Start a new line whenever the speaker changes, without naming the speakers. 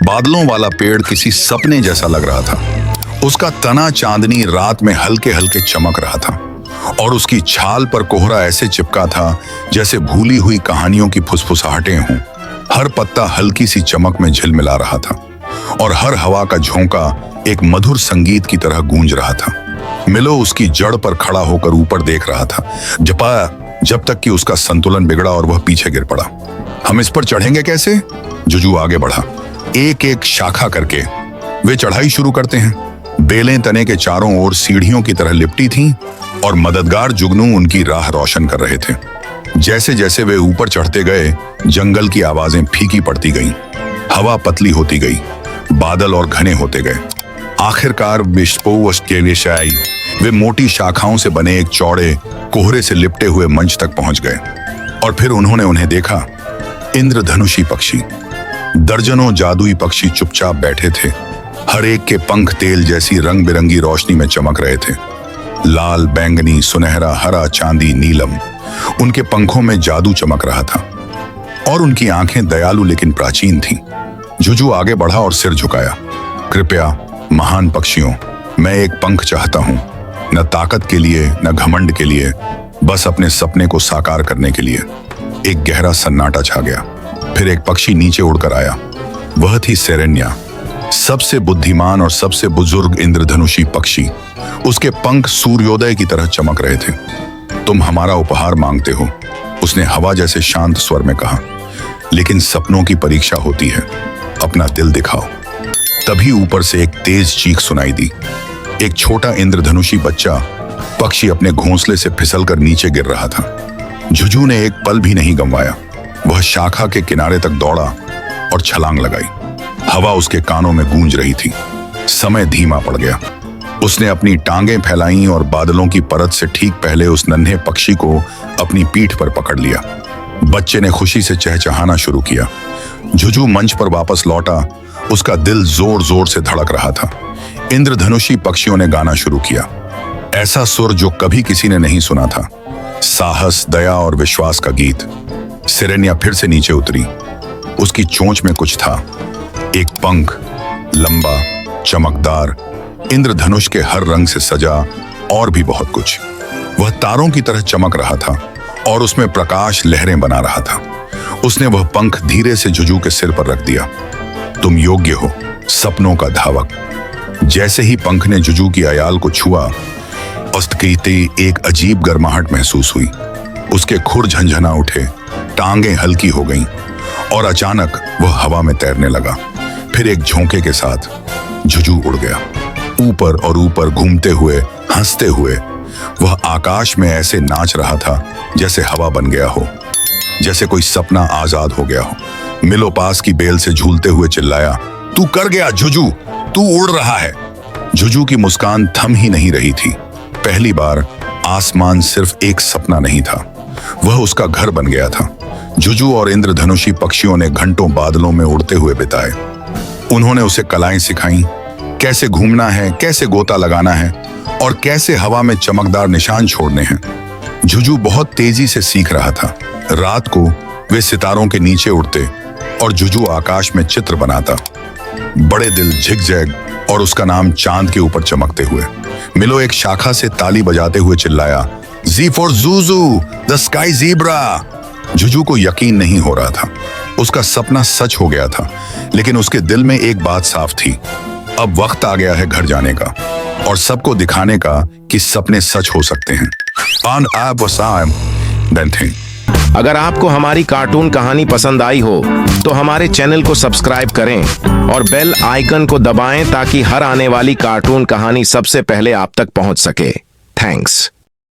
बादलों वाला पेड़ किसी सपने जैसा लग रहा था। उसका तना चांदनी रात में हल्के हल्के चमक रहा था और उसकी छाल पर कोहरा ऐसे चिपका था जैसे भूली हुई कहानियों की फुसफुसाहटें हों। हर पत्ता हल्की सी चमक में झिलमिला रहा था और हर हवा का झोंका एक मधुर संगीत की तरह गूंज रहा था। मिलो उसकी जड़ पर खड़ा होकर ऊपर देख रहा था जब तक कि उसका संतुलन बिगड़ा और वह पीछे गिर पड़ा। हम इस पर चढ़ेंगे कैसे? जुजू आगे बढ़ा। एक एक शाखा करके वे चढ़ाई शुरू करते हैं। बेलें तने के चारों ओर सीढ़ियों की तरह लिपटी थीं और मददगार जुगनू उनकी राह रोशन कर रहे थे। जैसे जैसे वे ऊपर चढ़ते गए, जंगल की आवाजें फीकी पड़ती गईं, हवा पतली होती गई, बादल और घने होते गए। आखिरकार वे मोटी शाखाओं से बने एक चौड़े कोहरे से लिपटे हुए मंच तक पहुंच गए और फिर उन्होंने उन्हें देखा। इंद्रधनुषी पक्षी, दर्जनों जादुई पक्षी चुपचाप बैठे थे। हर एक के पंख तेल जैसी रंग बिरंगी रोशनी में चमक रहे थे। लाल, बैंगनी, सुनहरा, हरा, चांदी, नीलम। उनके पंखों में जादू चमक रहा था और उनकी आंखें दयालु लेकिन प्राचीन थीं। जुजू आगे बढ़ा और सिर झुकाया। कृपया महान पक्षियों, मैं एक पंख चाहता हूं, न ताकत के लिए न घमंड के लिए, बस अपने सपने को साकार करने के लिए। एक गहरा सन्नाटा छा गया। फिर एक पक्षी नीचे उड़कर आया। वह थी सेरेन्या, सबसे बुद्धिमान और सबसे बुजुर्ग इंद्रधनुषी पक्षी। उसके पंख सूर्योदय की तरह चमक रहे थे। तुम हमारा उपहार मांगते हो, उसने हवा जैसे शांत स्वर में कहा, लेकिन सपनों की परीक्षा होती है। अपना दिल दिखाओ। तभी ऊपर से एक तेज चीख सुनाई दी। एक छोटा इंद्रधनुषी बच्चा पक्षी अपने घोंसले से फिसलकर नीचे गिर रहा था। जुजू ने एक पल भी नहीं गंवाया। वह शाखा के किनारे तक दौड़ा और छलांग लगाई। हवा उसके कानों में गूंज रही थी। समय धीमा पड़ गया। उसने अपनी टांगें फैलाईं और बादलों की परत से ठीक पहले उस नन्हे पक्षी को अपनी पीठ पर पकड़ लिया। बच्चे ने खुशी से चहचहाना शुरू किया। जुजू मंच पर वापस लौटा। उसका दिल जोर जोर से धड़क रहा था। इंद्रधनुषी पक्षियों ने गाना शुरू किया, ऐसा सुर जो कभी किसी ने नहीं सुना था। साहस, दया और विश्वास का गीत। सेरेन्या फिर से नीचे उतरी। उसकी चोंच में कुछ था, एक पंख, लंबा, चमकदार, इंद्रधनुष के हर रंग से सजा और भी बहुत कुछ। वह तारों की तरह चमक रहा था और उसमें प्रकाश लहरें बना रहा था। उसने वह पंख धीरे से जुजू के सिर पर रख दिया। तुम योग्य हो, सपनों का धावक। जैसे ही पंख ने जुजू की अयाल को छुआ, अस्तिकते एक अजीब गर्माहट महसूस हुई। उसके खुर झंझना उठे, टांगें हल्की हो गईं और अचानक वह हवा में तैरने लगा। फिर एक झोंके के साथ जुजू उड़ गया। ऊपर और ऊपर घूमते हुए, हंसते हुए वह आकाश में ऐसे नाच रहा था जैसे हवा बन गया हो, जैसे कोई सपना आजाद हो गया हो। मिलो पास की बेल से झूलते हुए चिल्लाया, तू कर गया जुजू, तू उड़ रहा है। जुजू की मुस्कान थम ही नहीं रही थी। पहली बार आसमान सिर्फ एक सपना नहीं था, वह उसका घर बन गया था। जुजू और इंद्रधनुषी पक्षियों ने घंटों बादलों में उड़ते हुए बिताए। उन्होंने उसे कलाएं सिखाईं, कैसे घूमना है, कैसे गोता लगाना है और कैसे हवा में चमकदार निशान छोड़ने हैं। जुजू बहुत तेजी से सीख रहा था। रात को वे सितारों के नीचे उड़ते और जुजू आकाश में चित्र बनाता, बड़े दिल, झिकझैग और उसका नाम चांद के ऊपर चमकते हुए। मिलो एक शाखा से ताली बजाते हुए चिल्लाया, जी फॉर जुजू, द स्काई ज़ीब्रा। जुजू को यकीन नहीं हो रहा था। उसका सपना सच हो गया था, लेकिन उसके दिल में एक बात साफ थी, अब वक्त आ गया है घर जाने का और सबको दिखाने का कि सपने सच हो सकते हैं।
अगर आपको हमारी कार्टून कहानी पसंद आई हो तो हमारे चैनल को सब्सक्राइब करें और बेल आइकन को दबाएं ताकि हर आने वाली कार्टून कहानी सबसे पहले आप तक पहुंच सके। थैंक्स।